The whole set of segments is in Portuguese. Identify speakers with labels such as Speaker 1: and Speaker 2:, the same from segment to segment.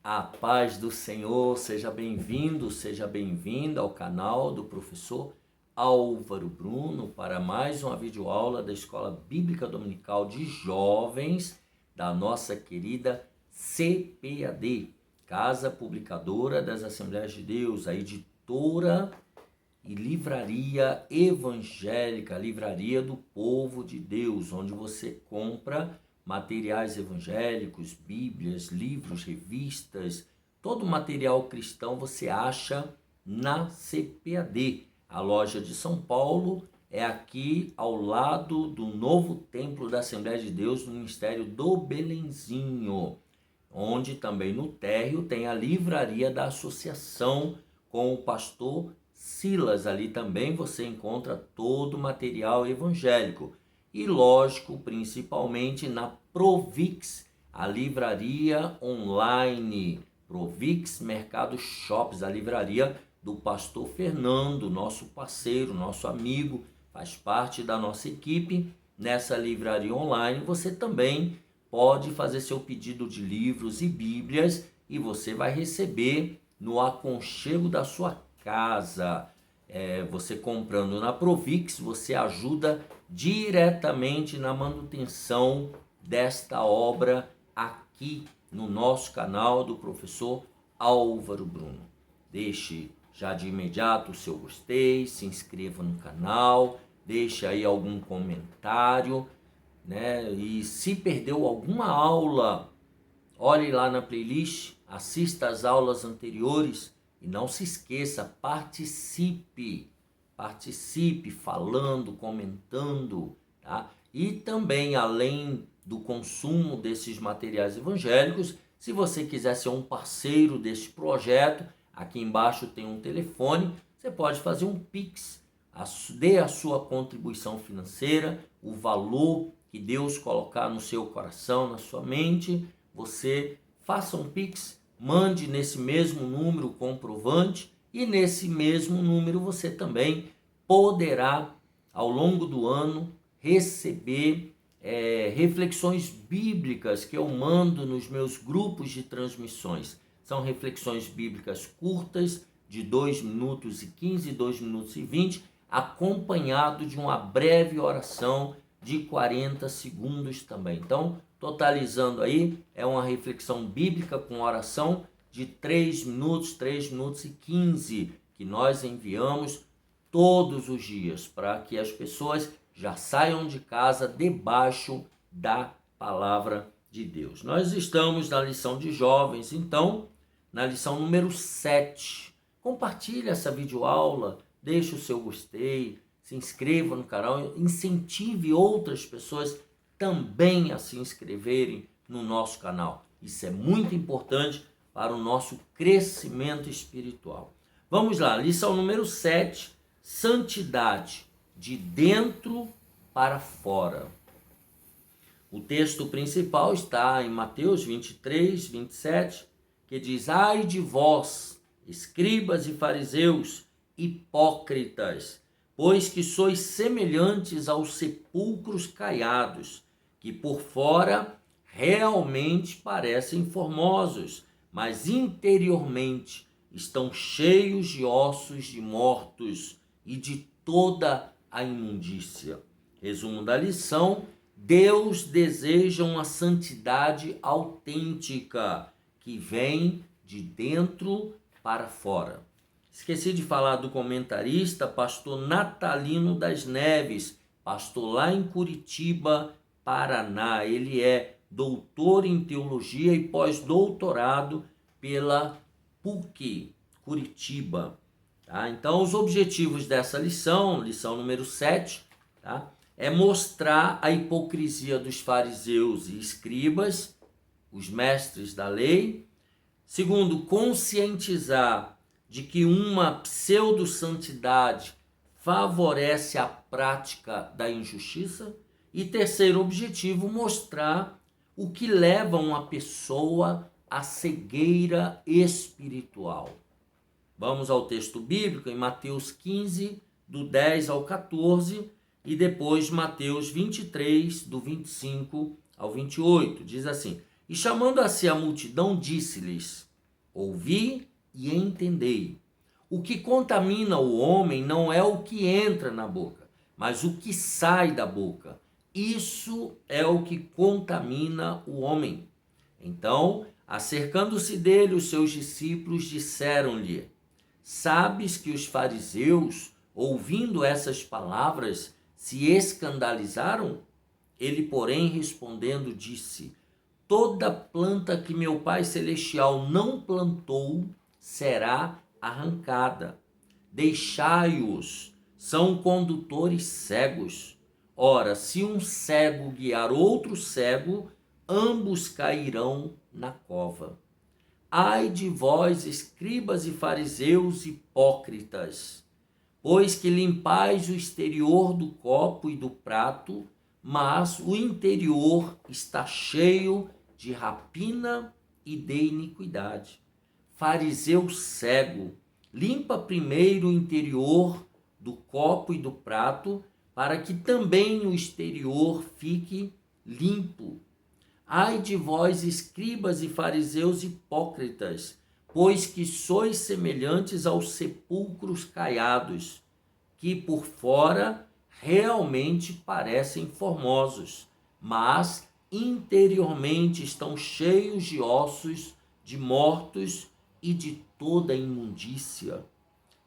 Speaker 1: A paz do Senhor, seja bem-vindo, seja bem-vinda ao canal do professor Álvaro Bruno para mais uma videoaula da Escola Bíblica Dominical de Jovens da nossa querida CPAD, Casa Publicadora das Assembleias de Deus, a editora e livraria evangélica, livraria do povo de Deus, onde você compra materiais evangélicos, bíblias, livros, revistas, todo material cristão você acha na CPAD. A loja de São Paulo é aqui ao lado do novo templo da Assembleia de Deus, no Ministério do Belenzinho, onde também no térreo tem a livraria da associação com o pastor Silas. Ali também você encontra todo o material evangélico. E lógico, principalmente na Provix, a livraria online, Provix Mercado Shops, a livraria do pastor Fernando, nosso parceiro, nosso amigo, faz parte da nossa equipe. Nessa livraria online você também pode fazer seu pedido de livros e bíblias e você vai receber no aconchego da sua casa. Você comprando na Provix, você ajuda diretamente na manutenção desta obra aqui no nosso canal do professor Álvaro Bruno. Deixe já de imediato o seu gostei, se inscreva no canal, deixe aí algum comentário, né? E se perdeu alguma aula, olhe lá na playlist, assista às aulas anteriores. E não se esqueça, participe falando, comentando, tá? E também, além do consumo desses materiais evangélicos, se você quiser ser um parceiro deste projeto, aqui embaixo tem um telefone, você pode fazer um Pix, dê a sua contribuição financeira, o valor que Deus colocar no seu coração, na sua mente, você faça um Pix, mande nesse mesmo número o comprovante e nesse mesmo número você também poderá, ao longo do ano, receber reflexões bíblicas que eu mando nos meus grupos de transmissões. São reflexões bíblicas curtas, de 2 minutos e 15, 2 minutos e 20, acompanhado de uma breve oração de 40 segundos também. Então, totalizando aí, é uma reflexão bíblica com oração de 3 minutos e 15, que nós enviamos todos os dias, para que as pessoas já saiam de casa debaixo da palavra de Deus. Nós estamos na lição de jovens, então, na lição número 7. Compartilhe essa videoaula, deixe o seu gostei, se inscreva no canal, incentive outras pessoas também a se inscreverem no nosso canal. Isso é muito importante para o nosso crescimento espiritual. Vamos lá, lição número 7, santidade, de dentro para fora. O texto principal está em Mateus 23, 27, que diz: ai de vós, escribas e fariseus, hipócritas, pois que sois semelhantes aos sepulcros caiados, que por fora realmente parecem formosos, mas interiormente estão cheios de ossos de mortos e de toda a imundícia. Resumo da lição: Deus deseja uma santidade autêntica, que vem de dentro para fora. Esqueci de falar do comentarista, pastor Natalino das Neves, pastor lá em Curitiba, Paraná. Ele é doutor em teologia e pós-doutorado pela PUC, Curitiba. Tá? Então, os objetivos dessa lição número 7, tá? É mostrar a hipocrisia dos fariseus e escribas, os mestres da lei. Segundo, conscientizar de que uma pseudo-santidade favorece a prática da injustiça. E terceiro objetivo, mostrar o que leva uma pessoa à cegueira espiritual. Vamos ao texto bíblico em Mateus 15, do 10 ao 14, e depois Mateus 23, do 25 ao 28. Diz assim: e chamando a si a multidão, disse-lhes: Ouvi e entendei. O que contamina o homem não é o que entra na boca, mas o que sai da boca. Isso é o que contamina o homem. Então, acercando-se dele, os seus discípulos disseram-lhe: Sabes que os fariseus, ouvindo essas palavras, se escandalizaram? Ele, porém, respondendo, disse: Toda planta que meu Pai Celestial não plantou será arrancada. Deixai-os, são condutores cegos. Ora, se um cego guiar outro cego, ambos cairão na cova. Ai de vós, escribas e fariseus hipócritas, pois que limpais o exterior do copo e do prato, mas o interior está cheio de rapina e de iniquidade. Fariseu cego, limpa primeiro o interior do copo e do prato, para que também o exterior fique limpo. Ai de vós, escribas e fariseus hipócritas, pois que sois semelhantes aos sepulcros caiados, que por fora realmente parecem formosos, mas interiormente estão cheios de ossos de mortos e de toda imundícia.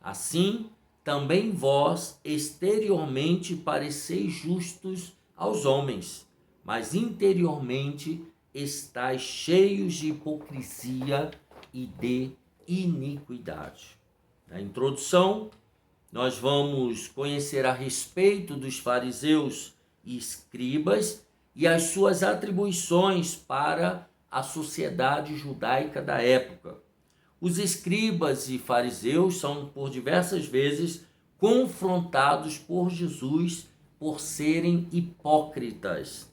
Speaker 1: Assim, também vós exteriormente pareceis justos aos homens, mas interiormente estáis cheios de hipocrisia e de iniquidade. Na introdução, nós vamos conhecer a respeito dos fariseus e escribas e as suas atribuições para a sociedade judaica da época. Os escribas e fariseus são por diversas vezes confrontados por Jesus por serem hipócritas.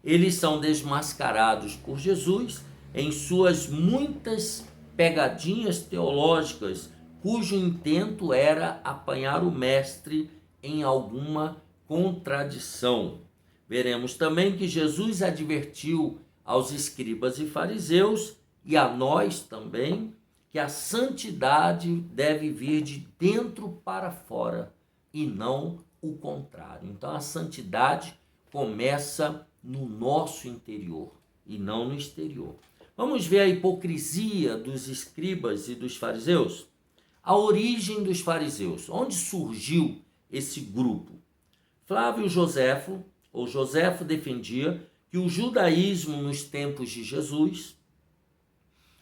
Speaker 1: Eles são desmascarados por Jesus em suas muitas pegadinhas teológicas, cujo intento era apanhar o mestre em alguma contradição. Veremos também que Jesus advertiu aos escribas e fariseus, e a nós também, que a santidade deve vir de dentro para fora e não o contrário. Então a santidade começa no nosso interior e não no exterior. Vamos ver a hipocrisia dos escribas e dos fariseus? A origem dos fariseus. Onde surgiu esse grupo? Flávio Joséfo defendia que o judaísmo nos tempos de Jesus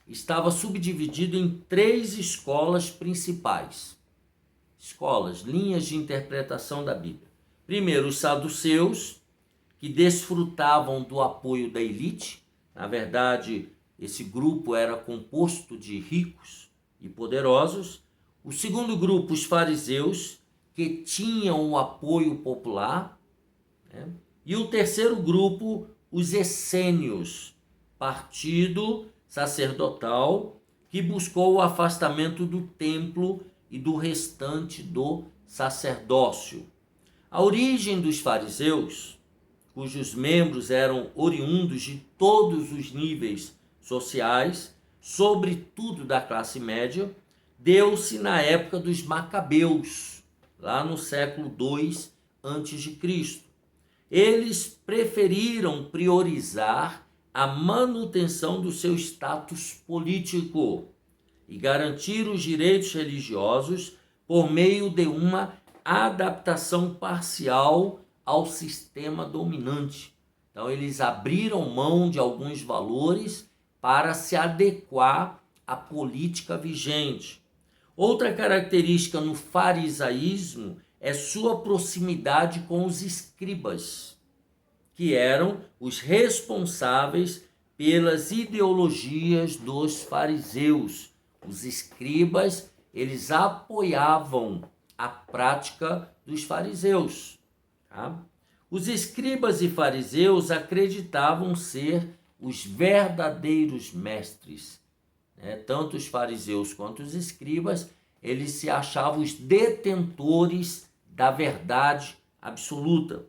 Speaker 1: estava subdividido em 3 escolas principais. Linhas de interpretação da Bíblia. Primeiro, os saduceus, que desfrutavam do apoio da elite. Na verdade, esse grupo era composto de ricos e poderosos. O segundo grupo, os fariseus, que tinham o apoio popular, né? E o terceiro grupo, os essênios, partido sacerdotal que buscou o afastamento do templo e do restante do sacerdócio. A origem dos fariseus, cujos membros eram oriundos de todos os níveis sociais, sobretudo da classe média, deu-se na época dos Macabeus, lá no século II a.C. Eles preferiram priorizar a manutenção do seu status político e garantir os direitos religiosos por meio de uma adaptação parcial ao sistema dominante. Então eles abriram mão de alguns valores para se adequar à política vigente. Outra característica no farisaísmo é sua proximidade com os escribas, que eram os responsáveis pelas ideologias dos fariseus. Os escribas, eles apoiavam a prática dos fariseus. Tá? Os escribas e fariseus acreditavam ser os verdadeiros mestres. Tanto os fariseus quanto os escribas, eles se achavam os detentores da verdade absoluta.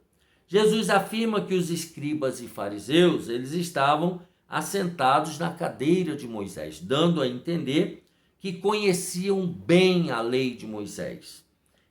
Speaker 1: Jesus afirma que os escribas e fariseus, eles estavam assentados na cadeira de Moisés, dando a entender que conheciam bem a lei de Moisés.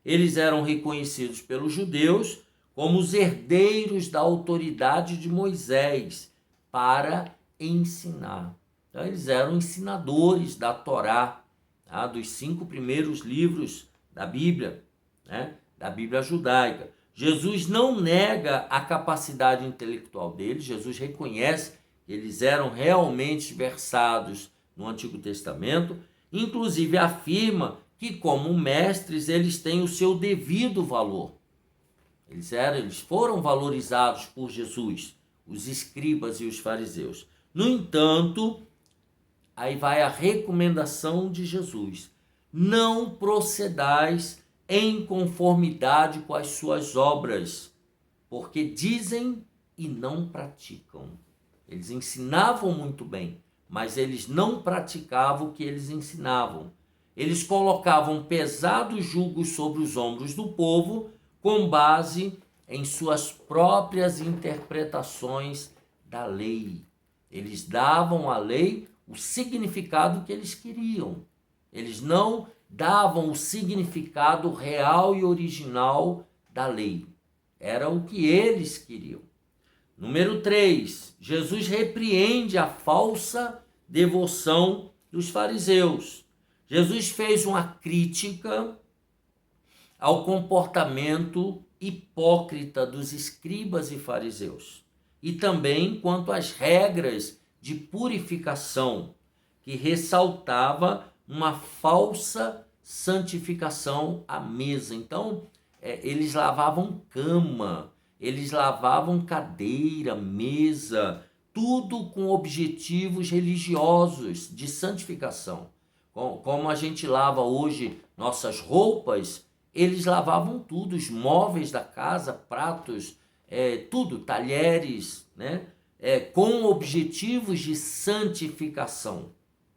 Speaker 1: Eles eram reconhecidos pelos judeus como os herdeiros da autoridade de Moisés para ensinar. Então, eles eram ensinadores da Torá, tá? Dos 5 primeiros livros da Bíblia, né? Da Bíblia judaica. Jesus não nega a capacidade intelectual deles, Jesus reconhece que eles eram realmente versados no Antigo Testamento, inclusive afirma que, como mestres, eles têm o seu devido valor. Eles foram valorizados por Jesus, os escribas e os fariseus. No entanto, aí vai a recomendação de Jesus: não procedais em conformidade com as suas obras, porque dizem e não praticam. Eles ensinavam muito bem, mas eles não praticavam o que eles ensinavam. Eles colocavam pesados julgos sobre os ombros do povo com base em suas próprias interpretações da lei. Eles davam à lei o significado que eles queriam. Eles não davam o significado real e original da lei. Era o que eles queriam. Número 3, Jesus repreende a falsa devoção dos fariseus. Jesus fez uma crítica ao comportamento hipócrita dos escribas e fariseus, e também quanto às regras de purificação, que ressaltava uma falsa santificação à mesa. Então, eles lavavam cama, eles lavavam cadeira, mesa, tudo com objetivos religiosos de santificação. Como a gente lava hoje nossas roupas, eles lavavam tudo, os móveis da casa, pratos, tudo, talheres, né? Com objetivos de santificação,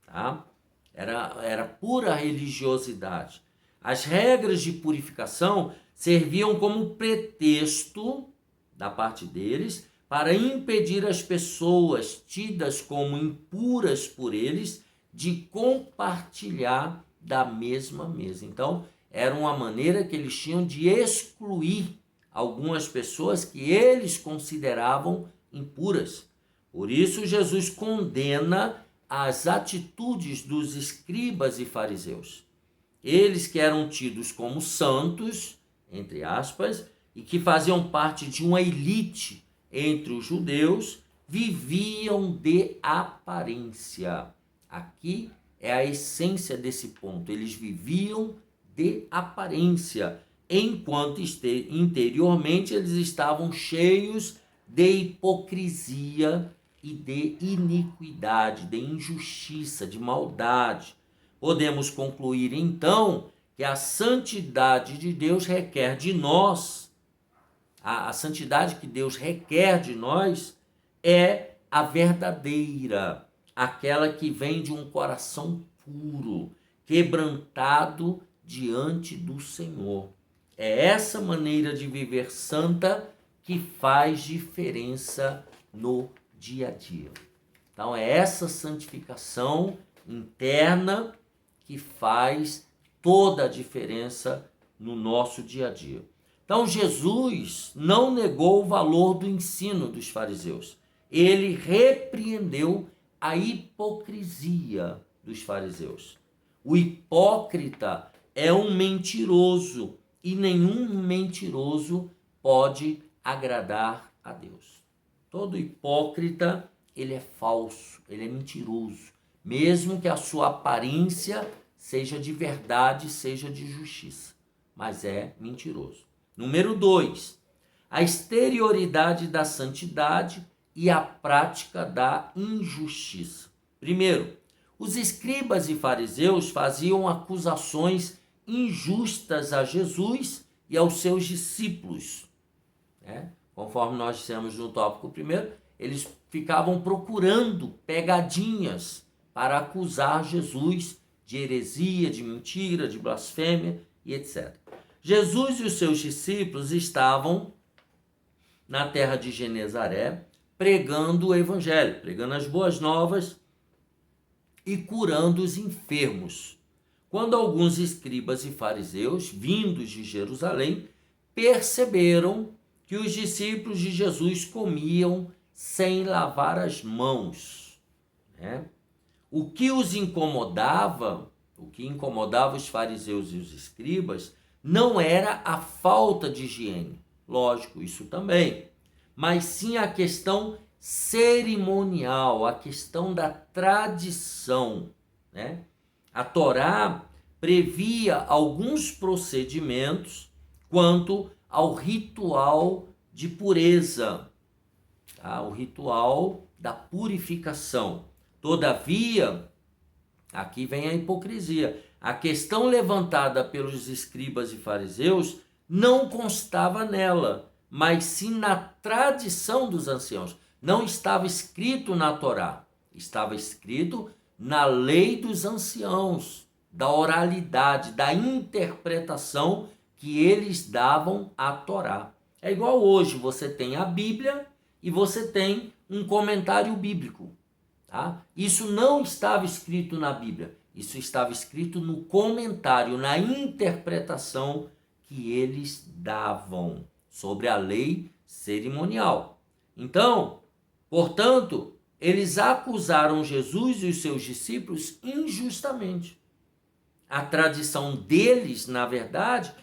Speaker 1: tá? Era pura religiosidade. As regras de purificação serviam como pretexto da parte deles para impedir as pessoas tidas como impuras por eles de compartilhar da mesma mesa. Então, era uma maneira que eles tinham de excluir algumas pessoas que eles consideravam impuras. Por isso, Jesus condena as atitudes dos escribas e fariseus. Eles que eram tidos como santos, entre aspas, e que faziam parte de uma elite entre os judeus, viviam de aparência. Aqui é a essência desse ponto. Eles viviam de aparência, enquanto interiormente eles estavam cheios de hipocrisia e de iniquidade, de injustiça, de maldade. Podemos concluir então que a santidade de Deus requer de nós, a santidade que Deus requer de nós é a verdadeira, aquela que vem de um coração puro, quebrantado diante do Senhor. É essa maneira de viver santa que faz diferença no dia a dia. Então é essa santificação interna que faz toda a diferença no nosso dia a dia. Então Jesus não negou o valor do ensino dos fariseus. Ele repreendeu a hipocrisia dos fariseus. O hipócrita é um mentiroso e nenhum mentiroso pode agradar a Deus. Todo hipócrita, ele é falso, ele é mentiroso, mesmo que a sua aparência seja de verdade, seja de justiça, mas é mentiroso. Número 2, a exterioridade da santidade e a prática da injustiça. Primeiro, os escribas e fariseus faziam acusações injustas a Jesus e aos seus discípulos, né? Conforme nós dissemos no tópico primeiro, eles ficavam procurando pegadinhas para acusar Jesus de heresia, de mentira, de blasfêmia e etc. Jesus e os seus discípulos estavam na terra de Genezaré, pregando o evangelho, pregando as boas novas e curando os enfermos. Quando alguns escribas e fariseus, vindos de Jerusalém, perceberam que os discípulos de Jesus comiam sem lavar as mãos, né? O que incomodava os fariseus e os escribas não era a falta de higiene, lógico, isso também, mas sim a questão cerimonial, a questão da tradição, né? A Torá previa alguns procedimentos quanto ao ritual de pureza, tá? O ritual da purificação. Todavia, aqui vem a hipocrisia. A questão levantada pelos escribas e fariseus não constava nela, mas sim na tradição dos anciãos. Não estava escrito na Torá, estava escrito na lei dos anciãos, da oralidade, da interpretação que eles davam à Torá. É igual hoje, você tem a Bíblia e você tem um comentário bíblico. Tá? Isso não estava escrito na Bíblia, isso estava escrito no comentário, na interpretação que eles davam sobre a lei cerimonial. Então, portanto, eles acusaram Jesus e os seus discípulos injustamente. A tradição deles, na verdade,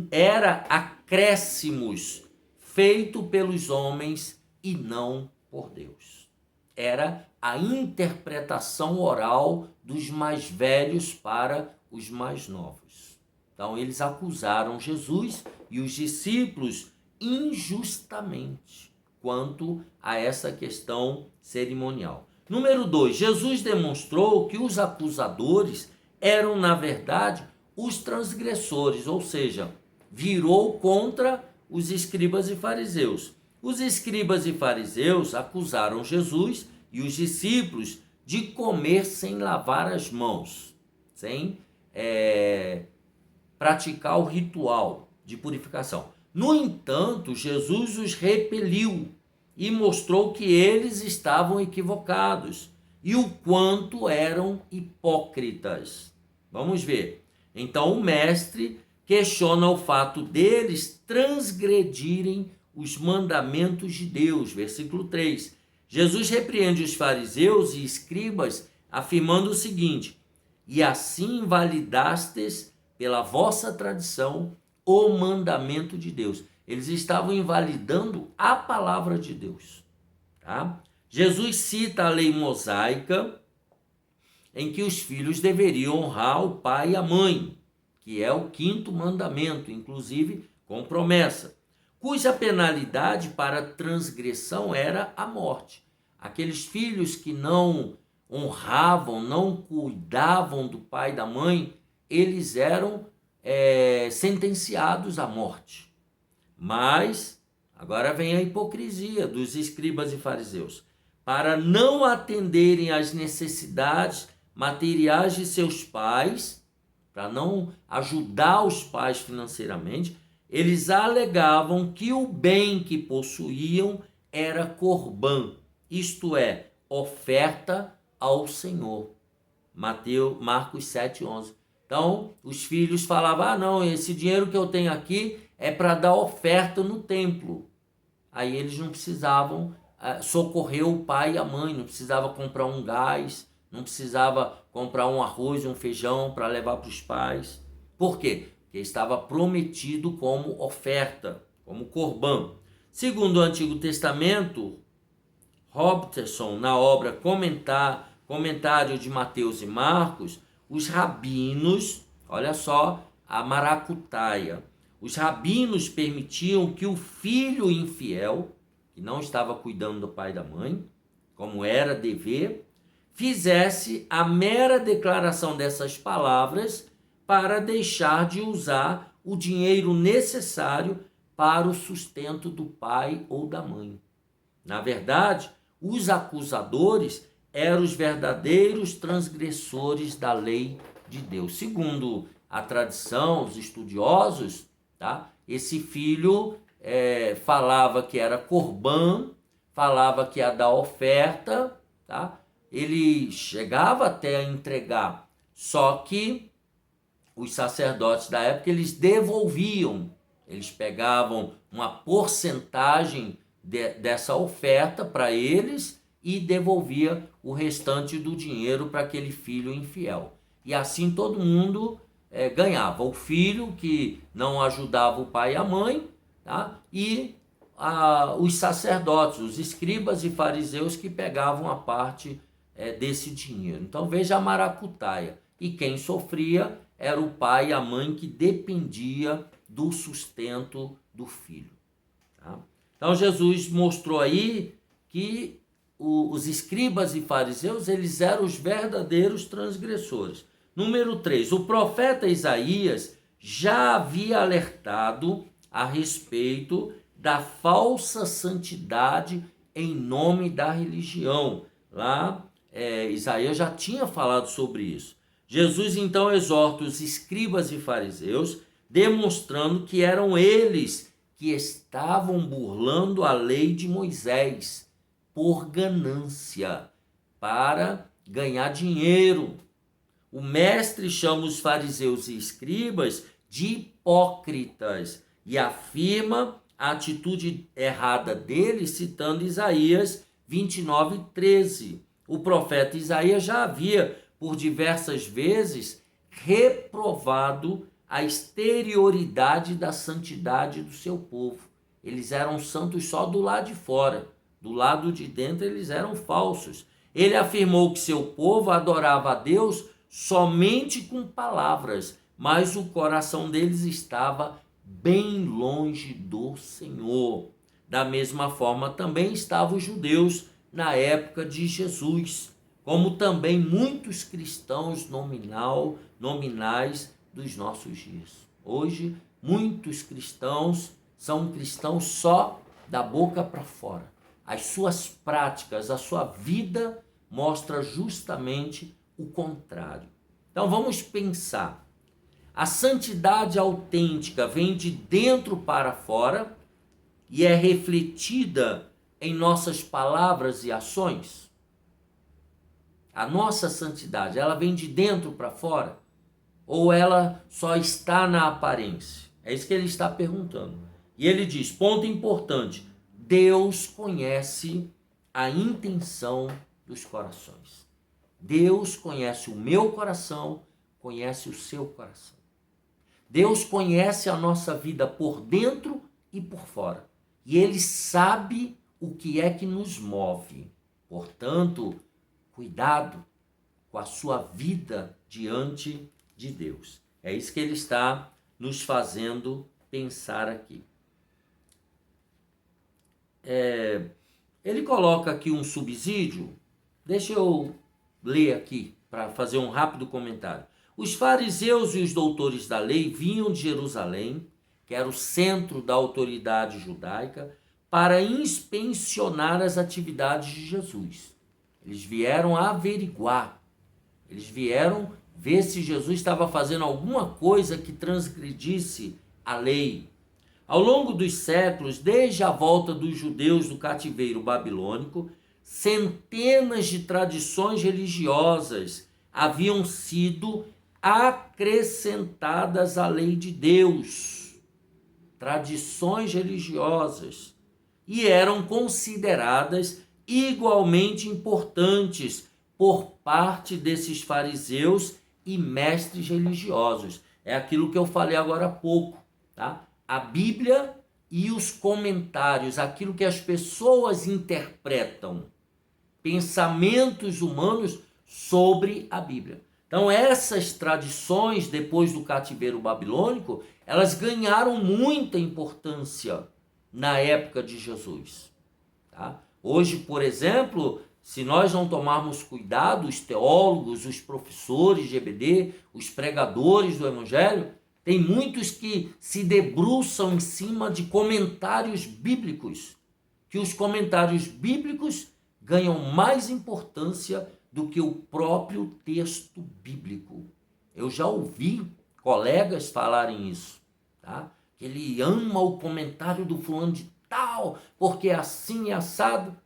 Speaker 1: era acréscimos feito pelos homens e não por Deus. Era a interpretação oral dos mais velhos para os mais novos. Então, eles acusaram Jesus e os discípulos injustamente quanto a essa questão cerimonial. Número 2, Jesus demonstrou que os acusadores eram, na verdade, os transgressores, ou seja, virou contra os escribas e fariseus. Os escribas e fariseus acusaram Jesus e os discípulos de comer sem lavar as mãos, sem praticar o ritual de purificação. No entanto, Jesus os repeliu e mostrou que eles estavam equivocados e o quanto eram hipócritas. Vamos ver. Então, o mestre questiona o fato deles transgredirem os mandamentos de Deus. Versículo 3. Jesus repreende os fariseus e escribas, afirmando o seguinte: e assim invalidastes pela vossa tradição o mandamento de Deus. Eles estavam invalidando a palavra de Deus. Tá? Jesus cita a lei mosaica, em que os filhos deveriam honrar o pai e a mãe, que é o 5º mandamento, inclusive com promessa, cuja penalidade para transgressão era a morte. Aqueles filhos que não honravam, não cuidavam do pai e da mãe, eles eram sentenciados à morte. Mas, agora vem a hipocrisia dos escribas e fariseus. Para não atenderem às necessidades materiais de seus pais, para não ajudar os pais financeiramente, eles alegavam que o bem que possuíam era corbã, isto é, oferta ao Senhor. Marcos 7:11. Então, os filhos falavam, não, esse dinheiro que eu tenho aqui é para dar oferta no templo. Aí eles não precisavam socorrer o pai e a mãe, não precisava comprar um gás, não precisava comprar um arroz, um feijão para levar para os pais. Por quê? Porque estava prometido como oferta, como corbã. Segundo o Antigo Testamento, Robertson, na obra Comentário de Mateus e Marcos, os rabinos, olha só a maracutaia, os rabinos permitiam que o filho infiel, que não estava cuidando do pai e da mãe, como era dever, fizesse a mera declaração dessas palavras para deixar de usar o dinheiro necessário para o sustento do pai ou da mãe. Na verdade, os acusadores eram os verdadeiros transgressores da lei de Deus. Segundo a tradição, os estudiosos, tá? Esse filho falava que era corbã, falava que ia dar oferta, tá? Ele chegava até a entregar, só que os sacerdotes da época, eles devolviam, eles pegavam uma porcentagem dessa oferta para eles e devolvia o restante do dinheiro para aquele filho infiel. E assim todo mundo ganhava. O filho que não ajudava o pai e a mãe, tá? E os sacerdotes, os escribas e fariseus que pegavam a parte desse dinheiro. Então veja a maracutaia. E quem sofria era o pai e a mãe que dependia do sustento do filho. Tá? Então Jesus mostrou aí que os escribas e fariseus, eles eram os verdadeiros transgressores. Número 3, o profeta Isaías já havia alertado a respeito da falsa santidade em nome da religião. Lá, Isaías já tinha falado sobre isso. Jesus então exorta os escribas e fariseus, demonstrando que eram eles que estavam burlando a lei de Moisés por ganância, para ganhar dinheiro. O mestre chama os fariseus e escribas de hipócritas e afirma a atitude errada deles, citando Isaías 29:13. O profeta Isaías já havia, por diversas vezes, reprovado a exterioridade da santidade do seu povo. Eles eram santos só do lado de fora, do lado de dentro eles eram falsos. Ele afirmou que seu povo adorava a Deus somente com palavras, mas o coração deles estava bem longe do Senhor. Da mesma forma também estavam os judeus na época de Jesus, como também muitos cristãos nominais dos nossos dias. Hoje, muitos cristãos são cristãos só da boca para fora. As suas práticas, a sua vida mostra justamente o contrário. Então vamos pensar. A santidade autêntica vem de dentro para fora e é refletida em nossas palavras e ações. A nossa santidade, ela vem de dentro para fora? Ou ela só está na aparência? É isso que ele está perguntando. E ele diz, ponto importante, Deus conhece a intenção dos corações. Deus conhece o meu coração, conhece o seu coração. Deus conhece a nossa vida por dentro e por fora. E Ele sabe o que é que nos move. Portanto, cuidado com a sua vida diante de Deus. É isso que Ele está nos fazendo pensar aqui. Ele coloca aqui um subsídio. Deixa eu ler aqui para fazer um rápido comentário. Os fariseus e os doutores da lei vinham de Jerusalém, que era o centro da autoridade judaica, para inspecionar as atividades de Jesus. Eles vieram averiguar, eles vieram ver se Jesus estava fazendo alguma coisa que transgredisse a lei. Ao longo dos séculos, desde a volta dos judeus do cativeiro babilônico, centenas de tradições religiosas haviam sido acrescentadas à lei de Deus. Tradições religiosas. E eram consideradas igualmente importantes por parte desses fariseus e mestres religiosos. É aquilo que eu falei agora há pouco, tá? A Bíblia e os comentários, aquilo que as pessoas interpretam, pensamentos humanos sobre a Bíblia. Então essas tradições, depois do cativeiro babilônico, elas ganharam muita importância na época de Jesus. Tá? Hoje, por exemplo, se nós não tomarmos cuidado, os teólogos, os professores de EBD, os pregadores do Evangelho, tem muitos que se debruçam em cima de comentários bíblicos, que os comentários bíblicos ganham mais importância do que o próprio texto bíblico. Eu já ouvi colegas falarem isso, tá? Que ele ama o comentário do fulano de tal, porque é assim e assado.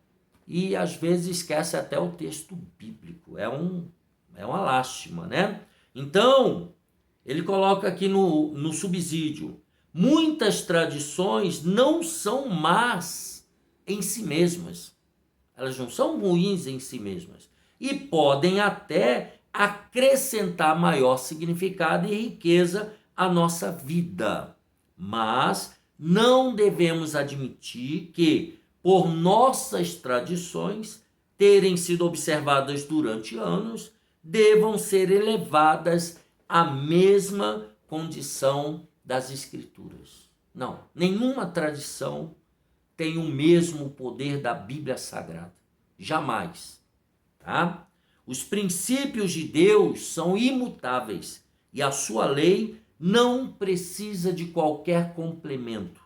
Speaker 1: e às vezes esquece até o texto bíblico. É uma lástima, né? Então, ele coloca aqui no subsídio: muitas tradições não são más em si mesmas. Elas não são ruins em si mesmas. E podem até acrescentar maior significado e riqueza à nossa vida. Mas não devemos admitir que, por nossas tradições terem sido observadas durante anos, devam ser elevadas à mesma condição das Escrituras. Não, nenhuma tradição tem o mesmo poder da Bíblia Sagrada. Jamais. Tá? Os princípios de Deus são imutáveis e a sua lei não precisa de qualquer complemento.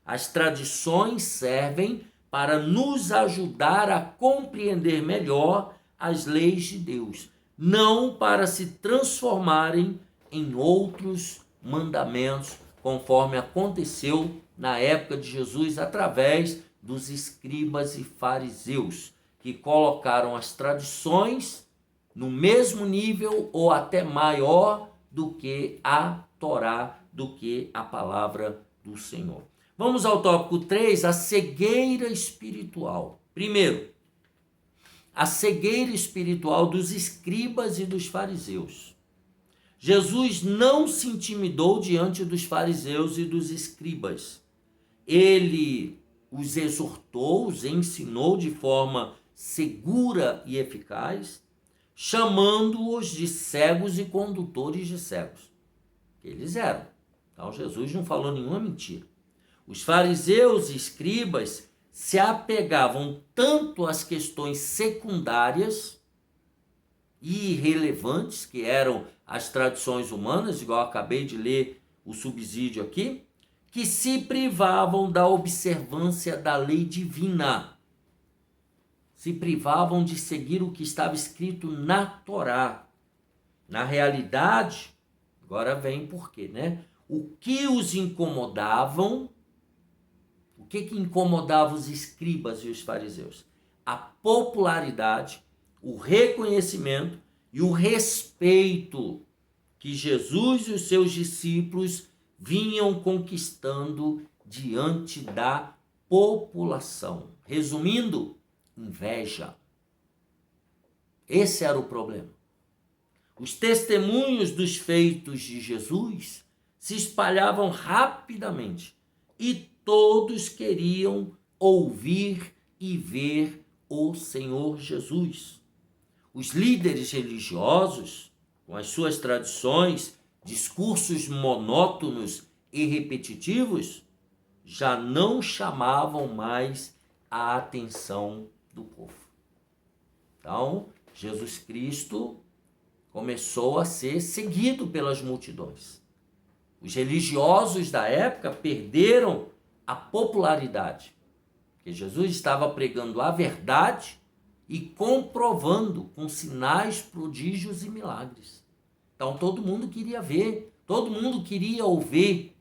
Speaker 1: As tradições servem para nos ajudar a compreender melhor as leis de Deus, não para se transformarem em outros mandamentos, conforme aconteceu na época de Jesus através dos escribas e fariseus, que colocaram as tradições no mesmo nível ou até maior do que a Torá, do que a palavra do Senhor. Vamos ao tópico 3, a cegueira espiritual. Primeiro, a cegueira espiritual dos escribas e dos fariseus. Jesus não se intimidou diante dos fariseus e dos escribas. Ele os exortou, os ensinou de forma segura e eficaz, chamando-os de cegos e condutores de cegos. Eles eram. Então Jesus não falou nenhuma mentira. Os fariseus e escribas se apegavam tanto às questões secundárias e irrelevantes, que eram as tradições humanas, igual eu acabei de ler o subsídio aqui, que se privavam da observância da lei divina. Se privavam de seguir o que estava escrito na Torá. Na realidade, agora vem por quê, né? O que os incomodavam, o que incomodava os escribas e os fariseus? A popularidade, o reconhecimento e o respeito que Jesus e os seus discípulos vinham conquistando diante da população. Resumindo, inveja. Esse era o problema. Os testemunhos dos feitos de Jesus se espalhavam rapidamente e todos queriam ouvir e ver o Senhor Jesus. Os líderes religiosos, com as suas tradições, discursos monótonos e repetitivos, já não chamavam mais a atenção do povo. Então, Jesus Cristo começou a ser seguido pelas multidões. Os religiosos da época perderam a popularidade, porque Jesus estava pregando a verdade e comprovando com sinais, prodígios e milagres. Então todo mundo queria ver, todo mundo queria ouvir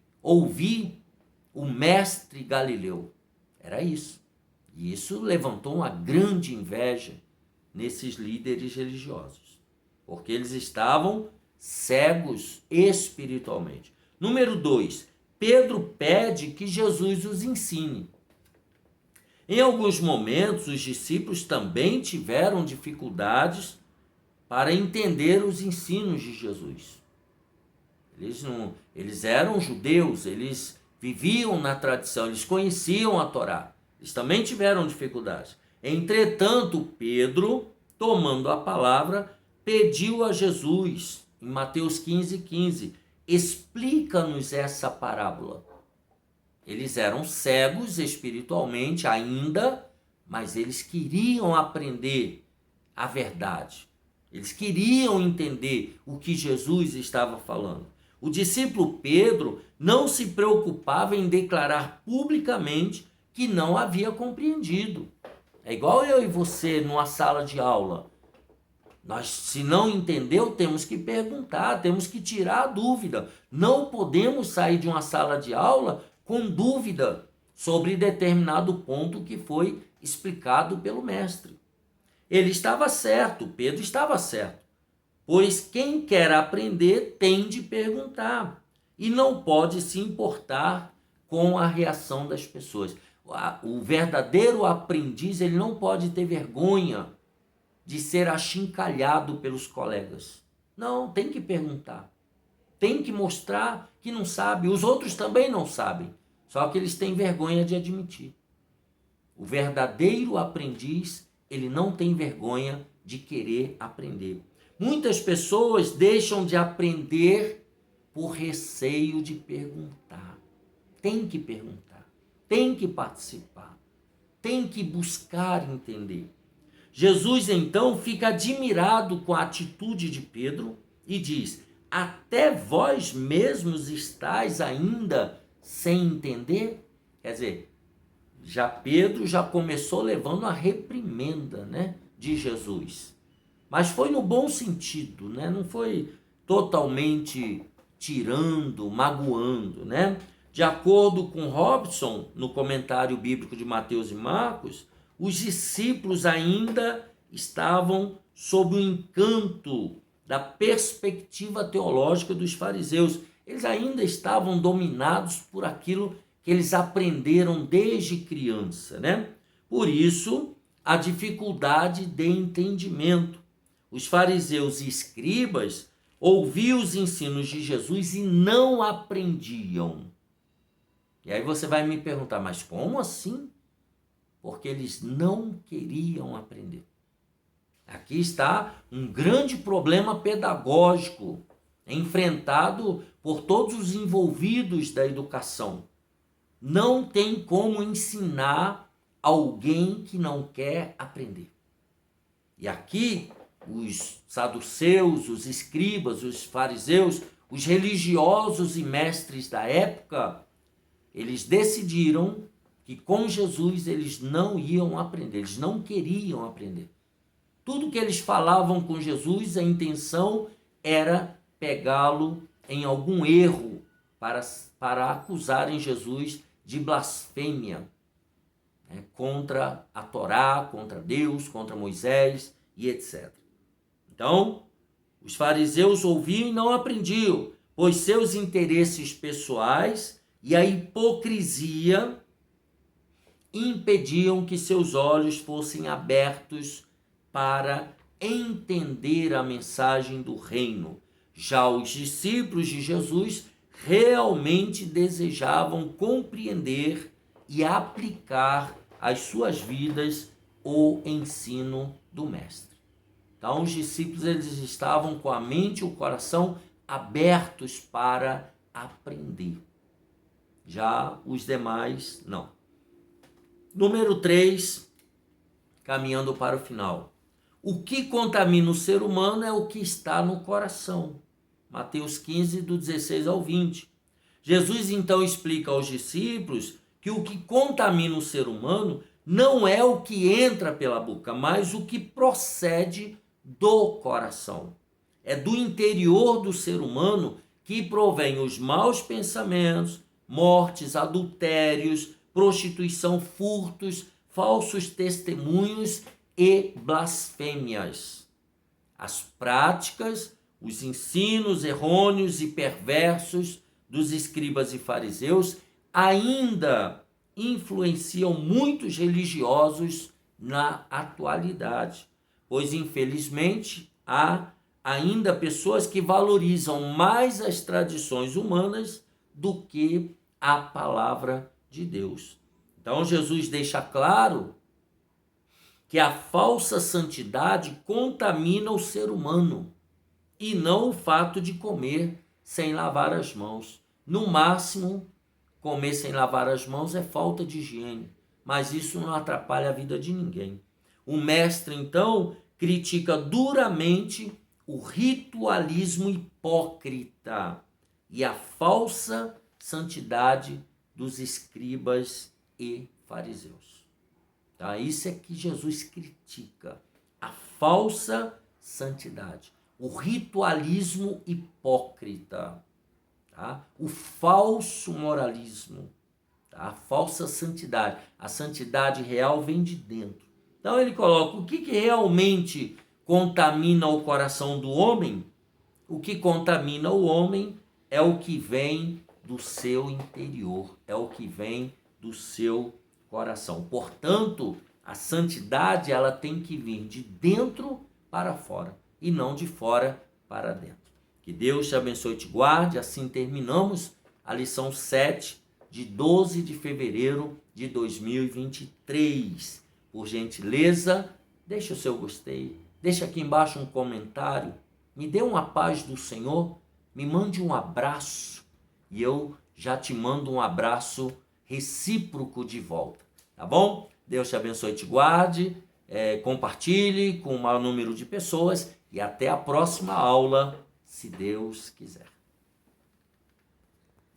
Speaker 1: o mestre Galileu. Era isso. E isso levantou uma grande inveja nesses líderes religiosos, porque eles estavam cegos espiritualmente. Número 2, Pedro pede que Jesus os ensine. Em alguns momentos, os discípulos também tiveram dificuldades para entender os ensinos de Jesus. Eles eram judeus, eles viviam na tradição, eles conheciam a Torá. Eles também tiveram dificuldades. Entretanto, Pedro, tomando a palavra, pediu a Jesus, em Mateus 15:15, explica-nos essa parábola. Eles eram cegos espiritualmente ainda, mas eles queriam aprender a verdade. Eles queriam entender o que Jesus estava falando. O discípulo Pedro não se preocupava em declarar publicamente que não havia compreendido. É igual eu e você numa sala de aula. Nós, se não entendeu, temos que perguntar, temos que tirar a dúvida. Não podemos sair de uma sala de aula com dúvida sobre determinado ponto que foi explicado pelo mestre. Ele estava certo, Pedro estava certo, pois quem quer aprender tem de perguntar e não pode se importar com a reação das pessoas. O verdadeiro aprendiz, ele não pode ter vergonha de ser achincalhado pelos colegas. Não, tem que perguntar. Tem que mostrar que não sabe. Os outros também não sabem, só que eles têm vergonha de admitir. O verdadeiro aprendiz, ele não tem vergonha de querer aprender. Muitas pessoas deixam de aprender por receio de perguntar. Tem que perguntar, tem que participar, tem que buscar entender. Jesus então fica admirado com a atitude de Pedro e diz: até vós mesmos estáis ainda sem entender? Quer dizer, Pedro já começou levando a reprimenda, de Jesus. Mas foi no bom sentido, não foi totalmente tirando, magoando, De acordo com Robson, no comentário bíblico de Mateus e Marcos, os discípulos ainda estavam sob o encanto da perspectiva teológica dos fariseus. Eles ainda estavam dominados por aquilo que eles aprenderam desde criança, Por isso, a dificuldade de entendimento. Os fariseus e escribas ouviam os ensinos de Jesus e não aprendiam. E aí você vai me perguntar, mas como assim? Porque eles não queriam aprender. Aqui está um grande problema pedagógico enfrentado por todos os envolvidos da educação. Não tem como ensinar alguém que não quer aprender. E aqui os saduceus, os escribas, os fariseus, os religiosos e mestres da época, eles decidiram que com Jesus eles não iam aprender, eles não queriam aprender. Tudo que eles falavam com Jesus, a intenção era pegá-lo em algum erro para acusarem Jesus de blasfêmia, contra a Torá, contra Deus, contra Moisés e etc. Então, os fariseus ouviam e não aprendiam, pois seus interesses pessoais e a hipocrisia impediam que seus olhos fossem abertos para entender a mensagem do reino. Já os discípulos de Jesus realmente desejavam compreender e aplicar às suas vidas o ensino do mestre. Então, os discípulos eles estavam com a mente e o coração abertos para aprender. Já os demais, não. Número 3, caminhando para o final. O que contamina o ser humano é o que está no coração. Mateus 15, do 16 ao 20. Jesus então explica aos discípulos que o que contamina o ser humano não é o que entra pela boca, mas o que procede do coração. É do interior do ser humano que provém os maus pensamentos, mortes, adultérios, prostituição, furtos, falsos testemunhos e blasfêmias. As práticas, os ensinos errôneos e perversos dos escribas e fariseus ainda influenciam muitos religiosos na atualidade, pois infelizmente há ainda pessoas que valorizam mais as tradições humanas do que a palavra de Deus. Então Jesus deixa claro que a falsa santidade contamina o ser humano e não o fato de comer sem lavar as mãos. No máximo, comer sem lavar as mãos é falta de higiene, mas isso não atrapalha a vida de ninguém. O mestre, então, critica duramente o ritualismo hipócrita e a falsa santidade dos escribas e fariseus. Tá? Isso é que Jesus critica, a falsa santidade, o ritualismo hipócrita, tá? O falso moralismo. Tá? tá? A falsa santidade. A santidade real vem de dentro. Então ele coloca o que realmente contamina o coração do homem. O que contamina o homem é o que vem do seu interior, é o que vem do seu coração. Portanto, a santidade ela tem que vir de dentro para fora e não de fora para dentro. Que Deus te abençoe e te guarde. Assim terminamos a lição 7 de 12 de fevereiro de 2023. Por gentileza, deixa o seu gostei, deixa aqui embaixo um comentário, me dê uma paz do Senhor, me mande um abraço e eu já te mando um abraço recíproco de volta, tá bom? Deus te abençoe e te guarde, compartilhe com o maior número de pessoas e até a próxima aula, se Deus quiser.